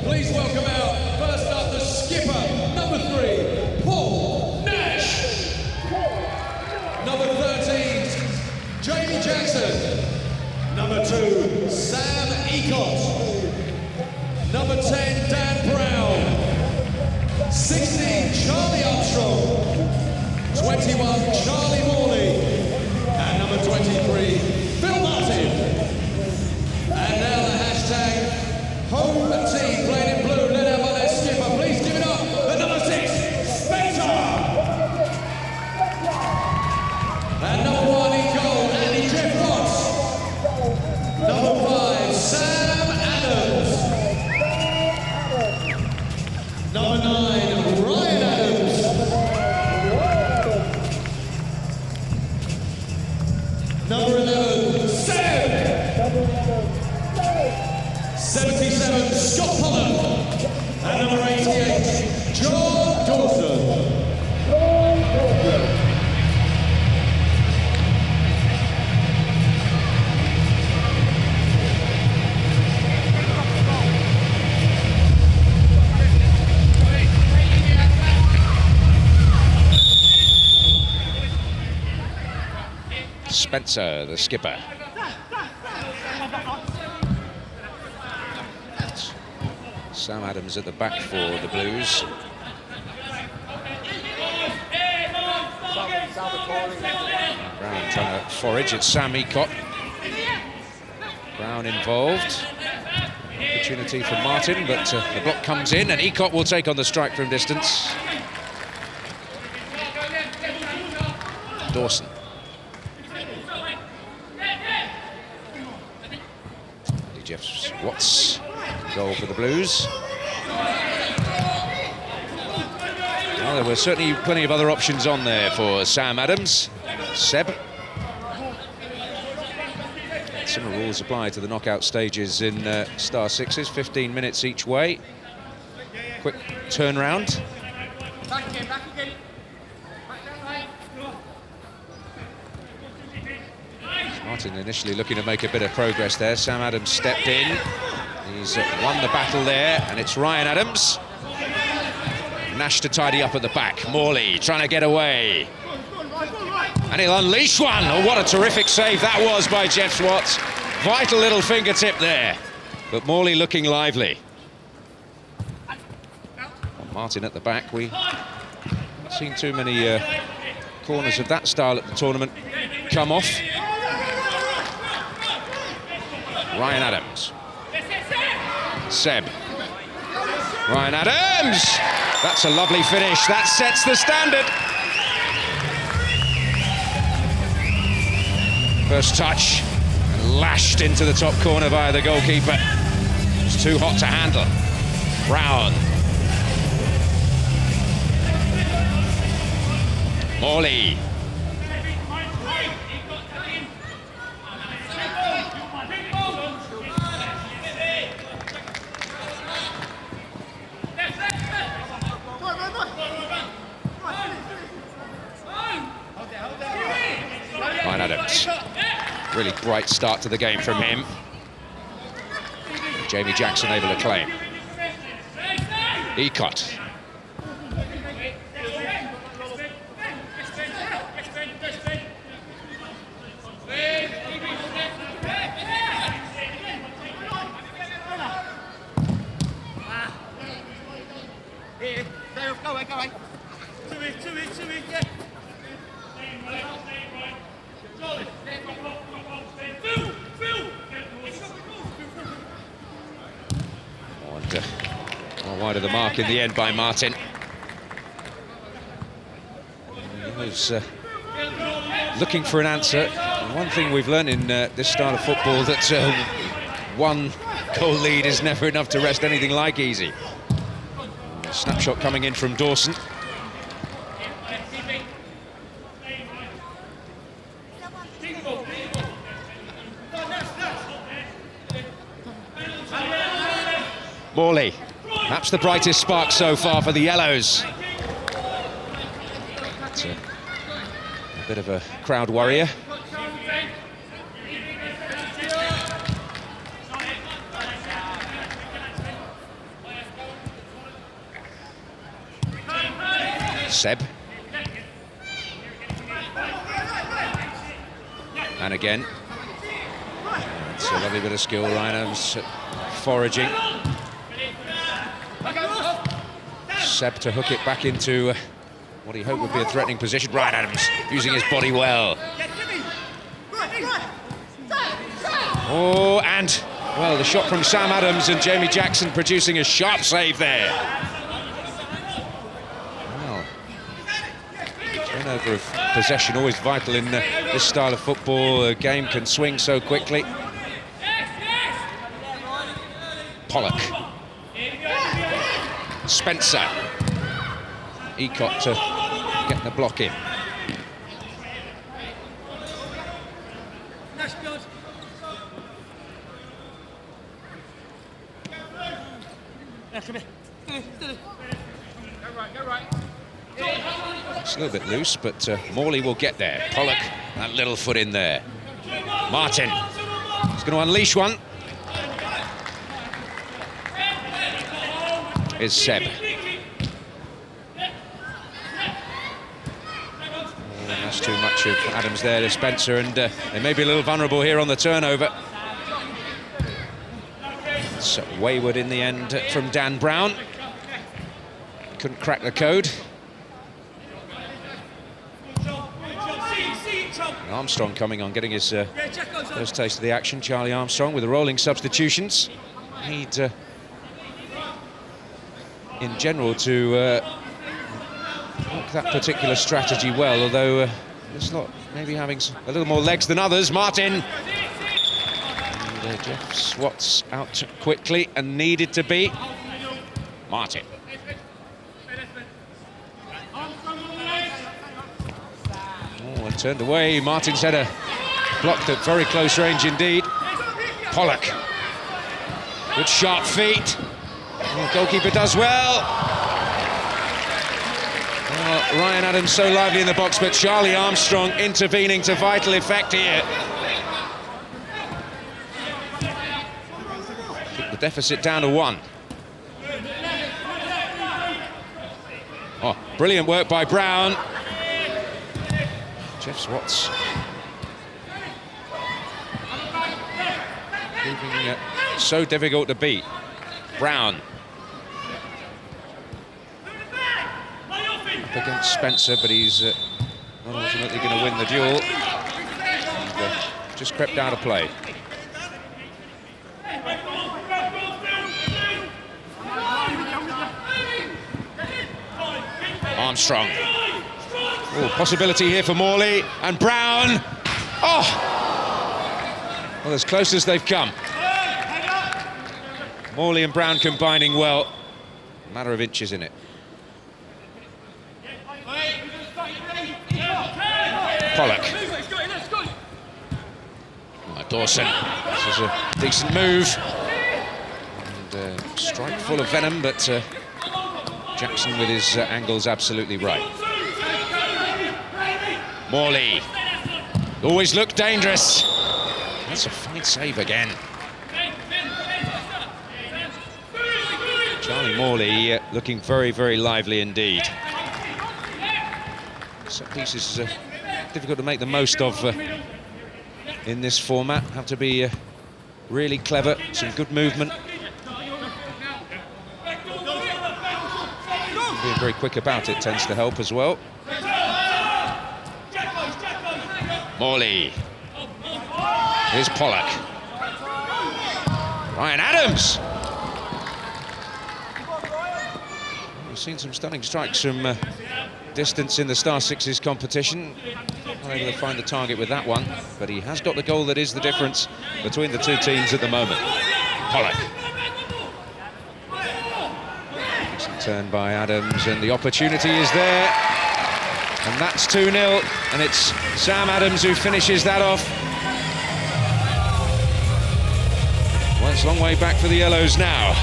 Please welcome out, first up, the skipper, number 3, Paul Nash. Number 13, Jamie Jackson. Number 2, Sam Ecott. Number 10, Dan Brown. 16, Charlie Armstrong. 21, Charlie Morley. And number 23, Phil Martin. And now the hashtag home team playing in blue, led out by their skipper. Please give it up for number 6, Spencer. And number 1 in goal, Andy Jeff Ross. Number 5, Sam Adams. Number 9, Ryan Adams. Number 11, Sam. 77, Scott Pollard. And number 88, John Dawson. Spencer, the skipper. Sam Adams at the back for the Blues. Brown trying to forage at Sam Ecott. Brown involved. Opportunity for Martin, but the block comes in and Ecott will take on the strike from distance. Dawson. Jeff Watts, goal for the Blues. Well, there were certainly plenty of other options on there for Sam Adams. Seb. Similar rules apply to the knockout stages in Star Sixes, 15 minutes each way. Quick turnaround. Martin initially looking to make a bit of progress there. Sam Adams stepped in. He's won the battle there, and it's Ryan Adams. Nash to tidy up at the back. Morley trying to get away. And he'll unleash one. Oh, what a terrific save that was by Jeff Watts. Vital little fingertip there. But Morley looking lively. Martin at the back. We haven't seen too many corners of that style at the tournament come off. Ryan Adams. Seb. Ryan Adams! That's a lovely finish. That sets the standard. First touch, and lashed into the top corner via the goalkeeper. It's too hot to handle. Brown. Morley. Ryan Adams. Really bright start to the game from him. Jamie Jackson able to claim. Ecott. Wide of the mark in the end by Martin. He was looking for an answer. And one thing we've learned in this style of football, that one goal lead is never enough to rest anything like easy. A snapshot coming in from Dawson. Morley. Perhaps the brightest spark so far for the Yellows. It's a bit of a crowd warrior. Seb. And again. It's a lovely bit of skill, Ryan Adams foraging. Seb to hook it back into what he hoped would be a threatening position. Ryan Adams using his body well. Oh, and, well, the shot from Sam Adams and Jamie Jackson producing a sharp save there. Well, turnover of possession always vital in this style of football. A game can swing so quickly. Pollock. Spencer. Ecott to get the block in. It's a little bit loose, but Morley will get there. Pollock, that little foot in there. Martin is going to unleash one. Is Seb. That's too much of Adams there to Spencer, and they may be a little vulnerable here on the turnover. It's wayward in the end from Dan Brown. Couldn't crack the code. Armstrong coming on, getting his first taste of the action. Charlie Armstrong with the rolling substitutions. Need, in general, to work that particular strategy well, although it's not maybe having a little more legs than others. Martin. And Jeff Swats out quickly and needed to be. Martin. Oh, and turned away. Martin's header blocked at very close range indeed. Pollock. Good sharp feet. Oh, goalkeeper does well. Oh, Ryan Adams so lively in the box, but Charlie Armstrong intervening to vital effect here. Keep the deficit down to 1. Oh, brilliant work by Brown. Jeff Swats. Proving so difficult to beat. Brown. Up against Spencer, but he's not ultimately going to win the duel. And, just crept out of play. Armstrong. Oh, possibility here for Morley and Brown. Oh! Well, as close as they've come. Morley and Brown combining well. A matter of inches in it. Pollock. Dawson. This is a decent move. And strike full of venom, but Jackson with his angles absolutely right. Morley. Always looked dangerous. That's a fine save again. Charlie Morley looking very, very lively indeed. Set pieces are difficult to make the most of in this format. Have to be really clever, some good movement. Being very quick about it tends to help as well. Morley. Here's Pollock. Ryan Adams. We've seen some stunning strikes from distance in the Star Sixes competition. Not able to find the target with that one, but he has got the goal that is the difference between the two teams at the moment. Pollock. Decent turn by Adams, and the opportunity is there. And that's 2-0, and it's Sam Adams who finishes that off. Well, it's a long way back for the Yellows now.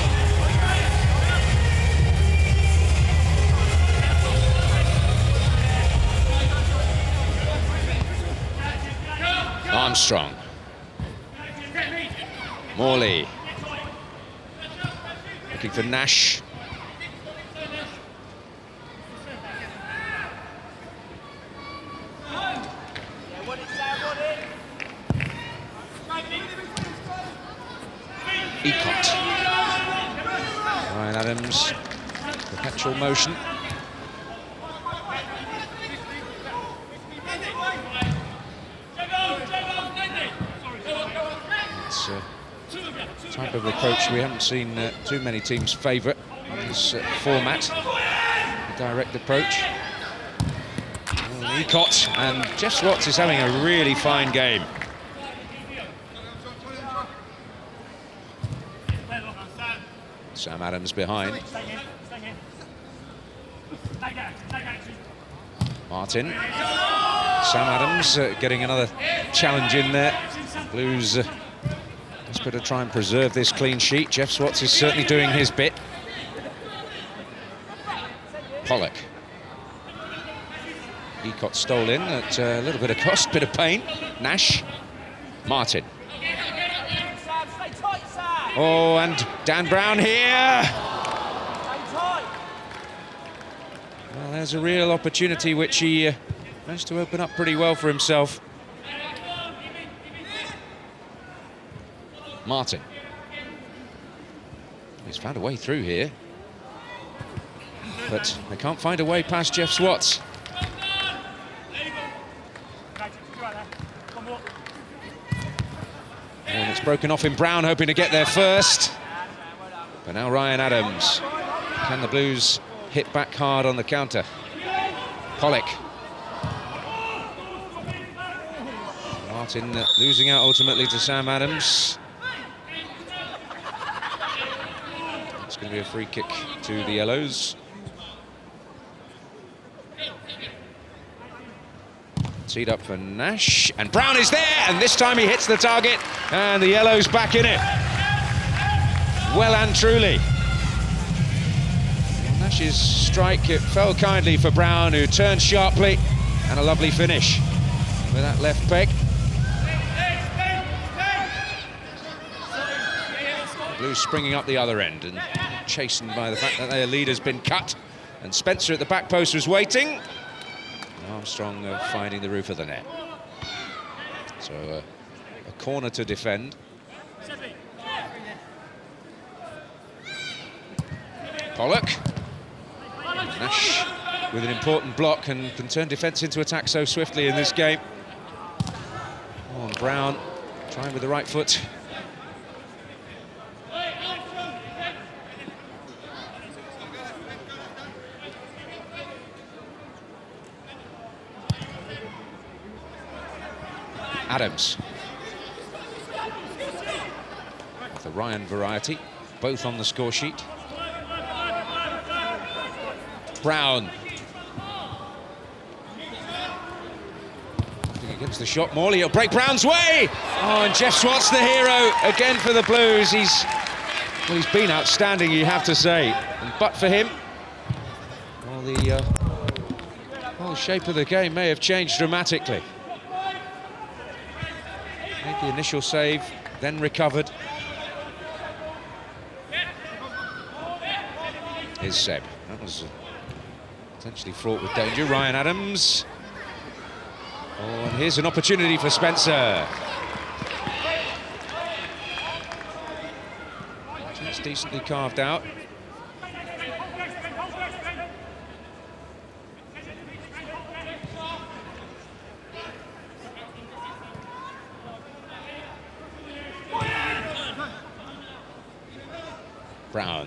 Armstrong. Morley. Looking for Nash. Ryan Adams, perpetual motion. It's a type of approach we haven't seen too many teams favourite in this format. A direct approach. Ecott, and Jeff Swats is having a really fine game. Sam Adams behind. Martin. Sam Adams getting another challenge in there. Blues desperate to try and preserve this clean sheet. Jeff Swats is certainly doing his bit. Pollock. Ecott stole in at a little bit of cost, bit of pain. Nash. Martin. Oh, and Dan Brown here. Well, there's a real opportunity which he managed to open up pretty well for himself. Martin. He's found a way through here. But they can't find a way past Jeff Swats. And it's broken off in Brown, hoping to get there first. But now Ryan Adams. Can the Blues hit back hard on the counter? Pollock. Martin losing out ultimately to Sam Adams. It's going to be a free kick to the Yellows. Teed up for Nash, and Brown is there, and this time he hits the target, and the Yellows back in it. Well and truly. Nash's strike, it fell kindly for Brown, who turned sharply, and a lovely finish with that left peg. The Blues springing up the other end, and chastened by the fact that their leader's been cut, and Spencer at the back post was waiting. Armstrong finding the roof of the net. So a corner to defend. Pollock. Nash with an important block and can turn defence into attack so swiftly in this game. Oh, and Brown trying with the right foot. Adams. The Ryan variety, both on the score sheet. Brown. I think against the shot, Morley, he'll break Brown's way! Oh, and Jeff Swats, the hero, again for the Blues. He's been outstanding, you have to say. And but for him, well, the whole shape of the game may have changed dramatically. Made the initial save, then recovered. Here's Seb. That was potentially fraught with danger. Ryan Adams. Oh, and here's an opportunity for Spencer. Just decently carved out. Brown.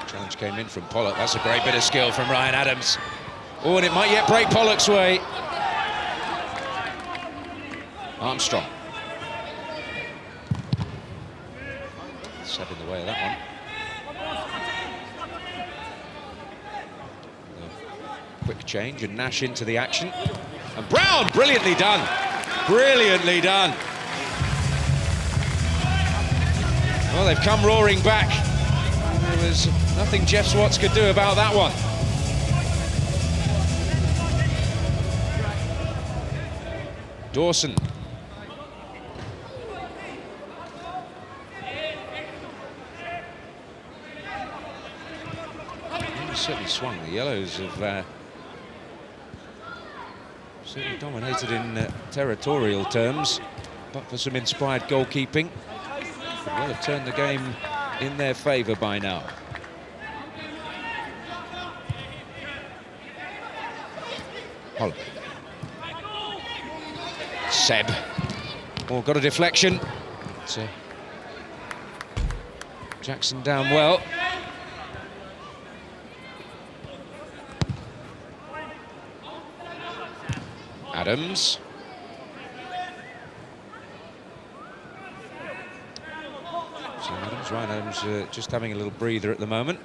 Challenge came in from Pollock. That's a great bit of skill from Ryan Adams. Oh, and it might yet break Pollock's way. Armstrong. Seb in the way of that one. Quick change and Nash into the action. And Brown, brilliantly done. Brilliantly done. Well, they've come roaring back. There was nothing Jeff Swats could do about that one. Dawson. Certainly swung. The Yellows have Certainly dominated in territorial terms, but for some inspired goalkeeping, could well have turned the game in their favour by now. Pollock. Seb. Oh, got a deflection. But, Jackson down well. Adams. So Adams, Ryan Adams just having a little breather at the moment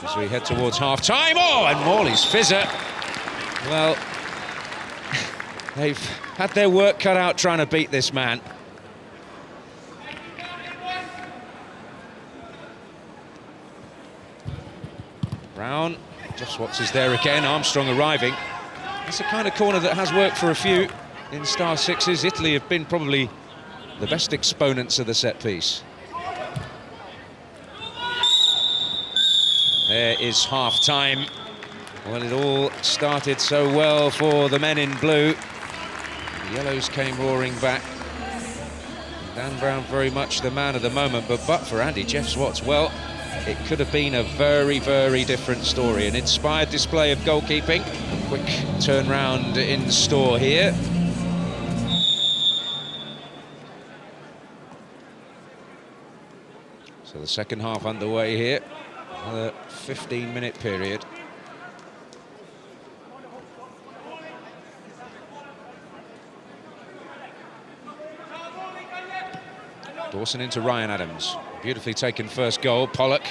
as we head towards half-time. Oh, and Morley's fizzer. Well, they've had their work cut out trying to beat this man. Brown, Jeff Swats is there again, Armstrong arriving. It's the kind of corner that has worked for a few in Star Sixes. Italy have been probably the best exponents of the set piece. There is half-time. Well, it all started so well for the men in blue. The yellows came roaring back. Dan Brown very much the man of the moment, but for Andy Jeff Swats, well, it could have been a very, very different story. An inspired display of goalkeeping. Quick turnaround in store here. So the second half underway here. Another 15-minute period. Dawson into Ryan Adams. Beautifully taken first goal. Pollock.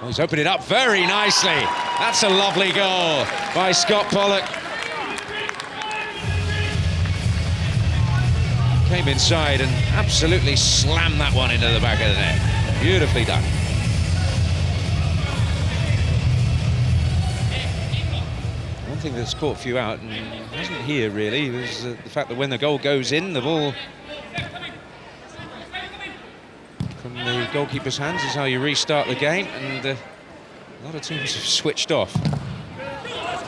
Oh, he's opened it up very nicely. That's a lovely goal by Scott Pollock. Came inside and absolutely slammed that one into the back of the net. Beautifully done. One thing that's caught a few out, and hasn't here really, is the fact that when the goal goes in, the ball from the goalkeeper's hands is how you restart the game, and a lot of teams have switched off.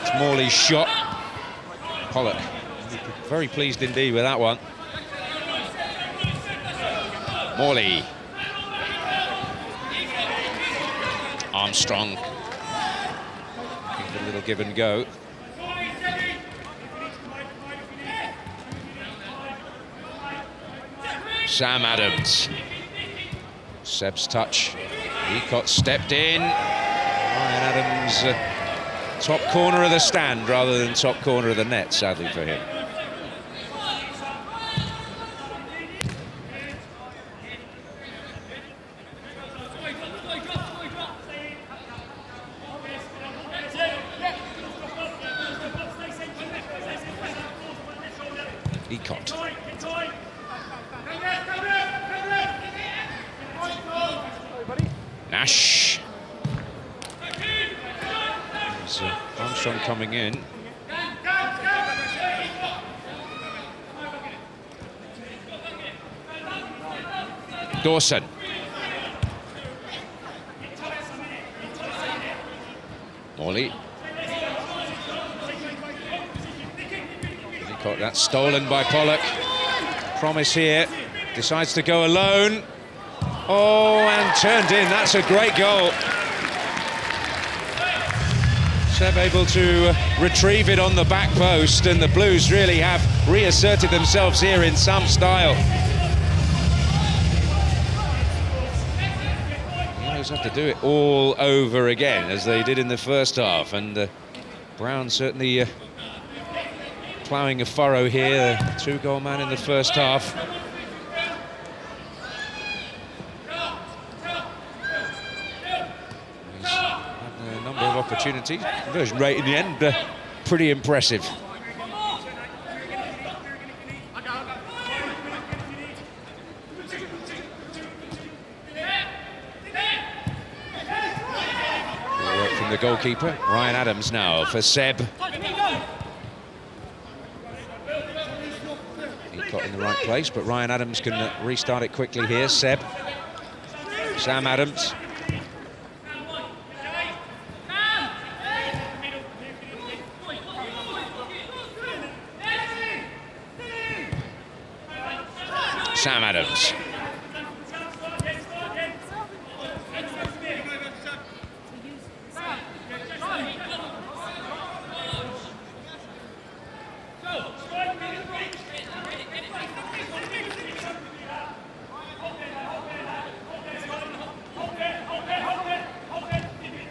It's Morley's shot. Pollock, very pleased indeed with that one. Morley. Armstrong. A little give and go. Sam Adams. Seb's touch. Ecott stepped in. Ryan Adams, top corner of the stand rather than top corner of the net, sadly for him. Ecott. Nash. There's Armstrong coming in. Dawson. Morley. That's stolen by Pollock. Promise here. Decides to go alone. Oh, and turned in. That's a great goal. Seb able to retrieve it on the back post, and the Blues really have reasserted themselves here in some style. The Yellows have to do it all over again, as they did in the first half, and Brown certainly ploughing a furrow here, a two-goal man in the first half. He's had a number of opportunities. Conversion rate in the end, pretty impressive. Good work from the goalkeeper. Ryan Adams now for Seb. Got in the right place, but Ryan Adams can restart it quickly here. Seb. Sam Adams. Sam Adams.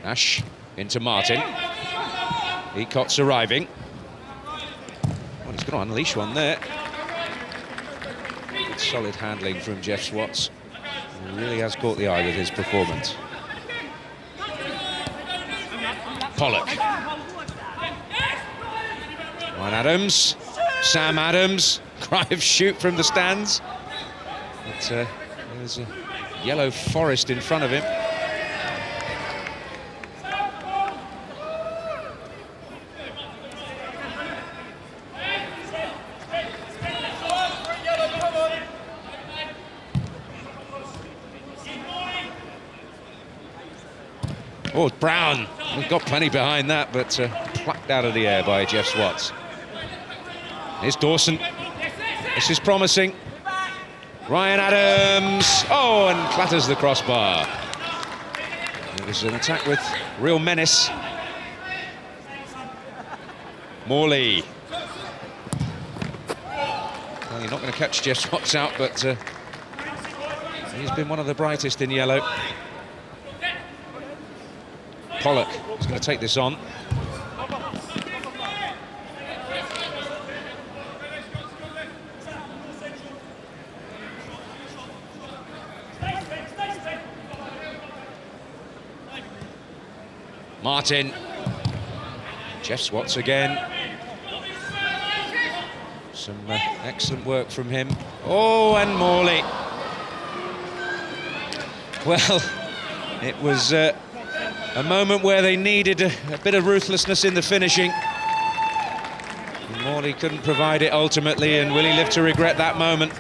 Nash into Martin. Ecott's arriving. Well, he's going to unleash one there. Good solid handling from Jeff Swats. He really has caught the eye with his performance. Pollock. Ryan Adams. Sam Adams. Cry of shoot from the stands. But there's a yellow forest in front of him. Oh, Brown. We've got plenty behind that, but plucked out of the air by Jeff Swats. Here's Dawson. This is promising. Ryan Adams. Oh, and clatters the crossbar. It was an attack with real menace. Morley. Well, you're not going to catch Jeff Swats out, but he's been one of the brightest in yellow. Pollock is going to take this on. Martin. Jeff Swats again. Some excellent work from him. Oh, and Morley. Well, it was a moment where they needed a bit of ruthlessness in the finishing. Morley couldn't provide it ultimately, and will he live to regret that moment?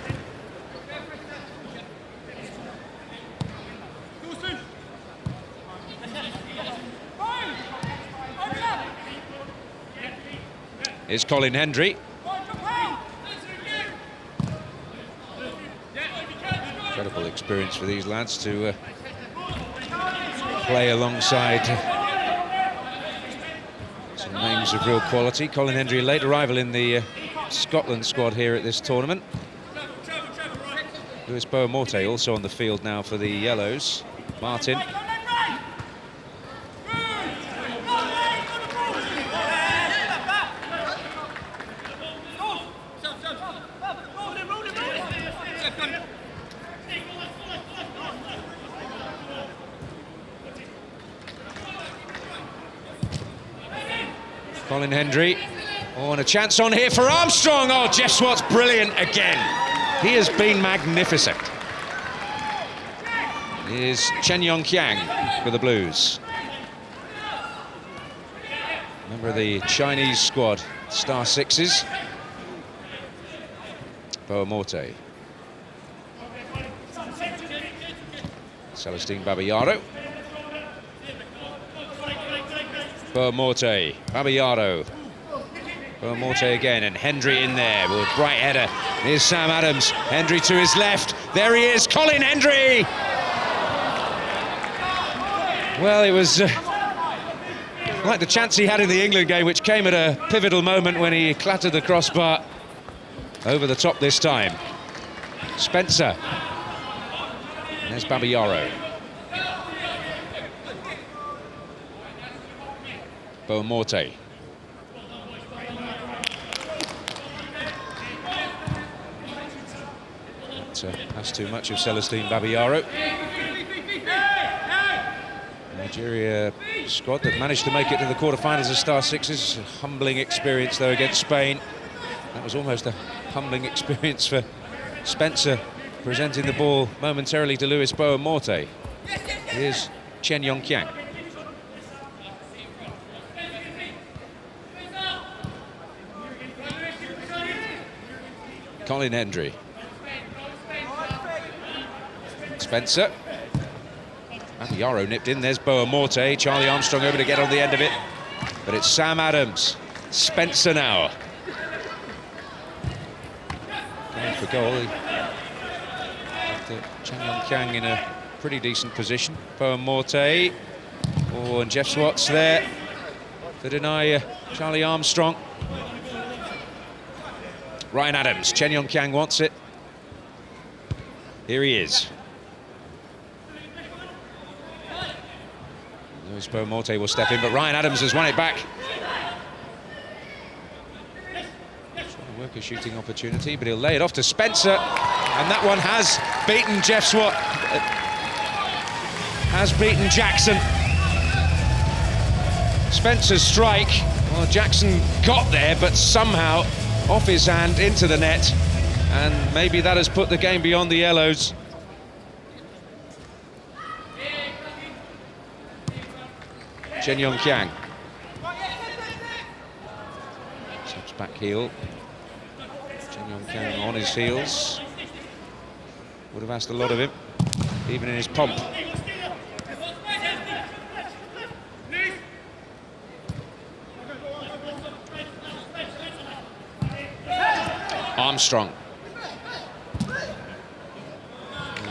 Here's Colin Hendry. Incredible experience for these lads to play alongside some names of real quality. Colin Hendry, a late arrival in the Scotland squad here at this tournament. Lewis Boamorte also on the field now for the Yellows. Martin. Colin Hendry. Oh, and a chance on here for Armstrong. Oh, Jeff Swats, brilliant again. He has been magnificent. Here's Chen Yongqiang for the Blues. Member of the Chinese squad, Star Sixes. Boamorte. Celestine Babayaro. Boamorte, Babayaro. Boamorte again, and Hendry in there with a bright header. Here's Sam Adams. Hendry to his left. There he is, Colin Hendry! Well, it was like the chance he had in the England game, which came at a pivotal moment when he clattered the crossbar over the top this time. Spencer. And there's Babayaro. Boamorte. That's too much of Celestine Babayaro. Nigeria squad that managed to make it to the quarterfinals of Star Sixes. A humbling experience though against Spain. That was almost a humbling experience for Spencer, presenting the ball momentarily to Lewis Boamorte. Here's Chen Yongqiang. Colin Hendry. Spencer. Babayaro nipped in, there's Boamorte. Charlie Armstrong over to get on the end of it. But it's Sam Adams. Spencer now. Going for goal. Chen Yong-kyang in a pretty decent position. Bowen Morte. Oh, and Jeff Swartz there to deny Charlie Armstrong. Ryan Adams, Chen Yong-kyang wants it. Here he is. Louis Bowen Morte will step in, but Ryan Adams has won it back. Trying to work a shooting opportunity, but he'll lay it off to Spencer. And that one has beaten Jeff Swat. Has beaten Jackson. Spencer's strike. Well, Jackson got there, but somehow off his hand into the net. And maybe that has put the game beyond the yellows. Chen Yong-kyang. Steps back heel. Chen Yong-kyang on his heels. Would have asked a lot of him, even in his pomp. Armstrong. We'll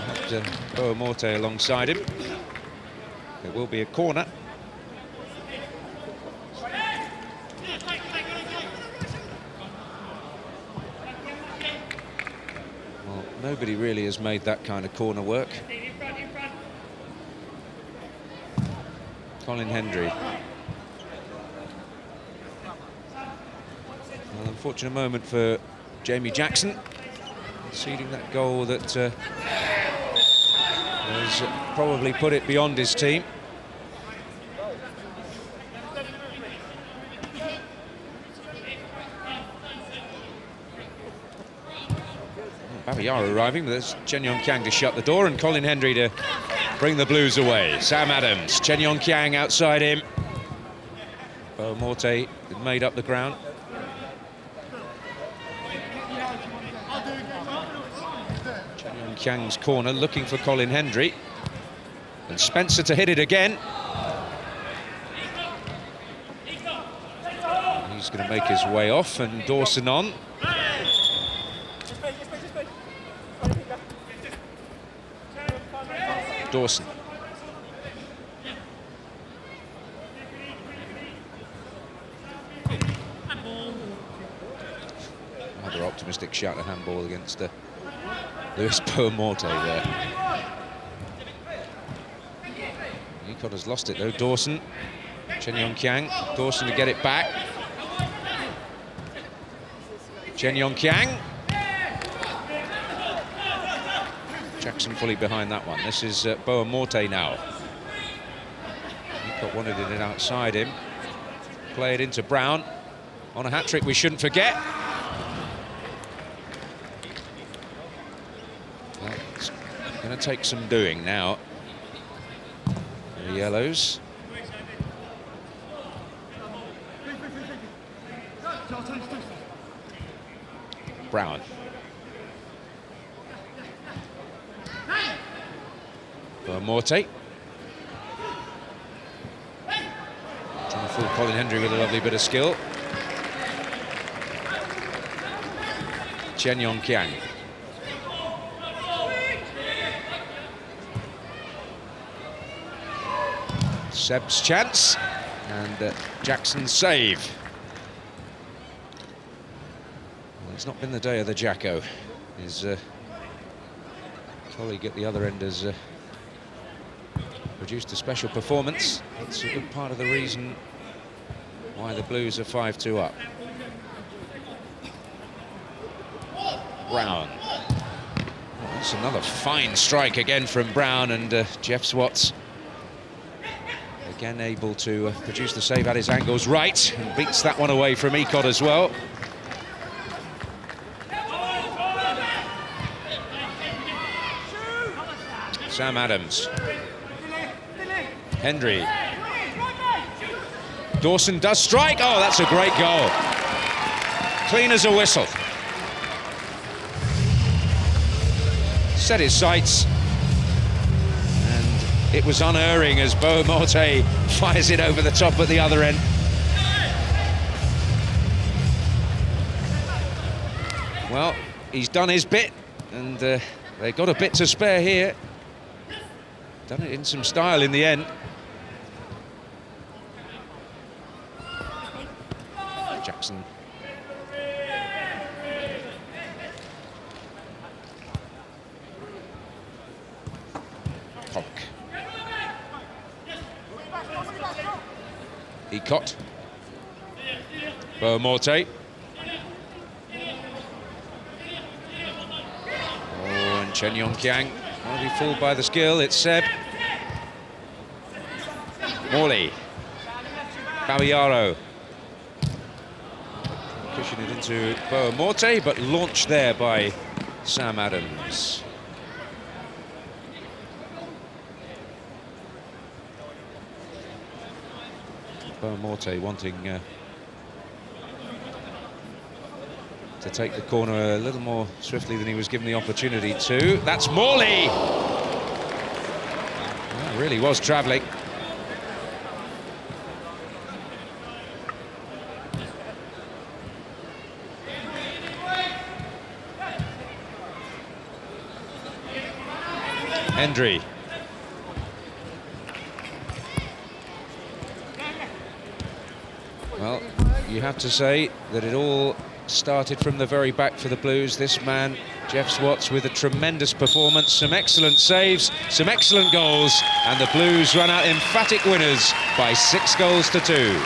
have Bowen Morte alongside him. There will be a corner. Well, nobody really has made that kind of corner work. Colin Hendry. An unfortunate moment for Jamie Jackson, conceding that goal that has probably put it beyond his team. Babayara arriving, but there's Chen Yong-kyang to shut the door and Colin Hendry to bring the Blues away. Sam Adams, Chen Yong-kyang outside him. Bowen Morte made up the ground. Kyang's corner, looking for Colin Hendry. And Spencer to hit it again. He's going to make his way off, and Dawson on. Dawson. Rather optimistic shot at handball against Louis Bowen Morte there. Ecott has lost it though. Dawson, Chen Yong-kyang, Dawson to get it back. Chen Yong-kyang. Jackson fully behind that one. This is Bowen Morte now. Ecott wanted it outside him. Play it into Brown. On a hat-trick we shouldn't forget. It's going to take some doing now. The yellows. Brown. Bowen Morte. Trying to fool Colin Hendry with a lovely bit of skill. Chen Yong-kyang. Seb's chance, and Jackson's save. Well, it's not been the day of the Jacko. His colleague at the other end has produced a special performance. It's a good part of the reason why the Blues are 5-2 up. Brown. Oh, that's another fine strike again from Brown, and Jeff Swartz again able to produce the save at his angles right, and beats that one away from Ecott as well. Sam Adams. Hendry. Dawson does strike. Oh, that's a great goal. Clean as a whistle. Set his sights. And it was unerring as Bowen Morte fires it over the top at the other end. Well, he's done his bit, and They got a bit to spare here. Done it in some style in the end. Jackson. Pollock. Ecott. Boamorte. Oh, and Chen Yongqiang won't be fooled by the skill. It's Seb. Morley. Caballero. Pushing it into Boamorte, but launched there by Sam Adams. Boamorte wanting to take the corner a little more swiftly than he was given the opportunity to. That's Morley! That really was travelling. Hendry. Well, you have to say that it all started from the very back for the Blues. This man, Jeff Swats, with a tremendous performance, some excellent saves, some excellent goals, and the Blues run out emphatic winners by 6 goals to 2.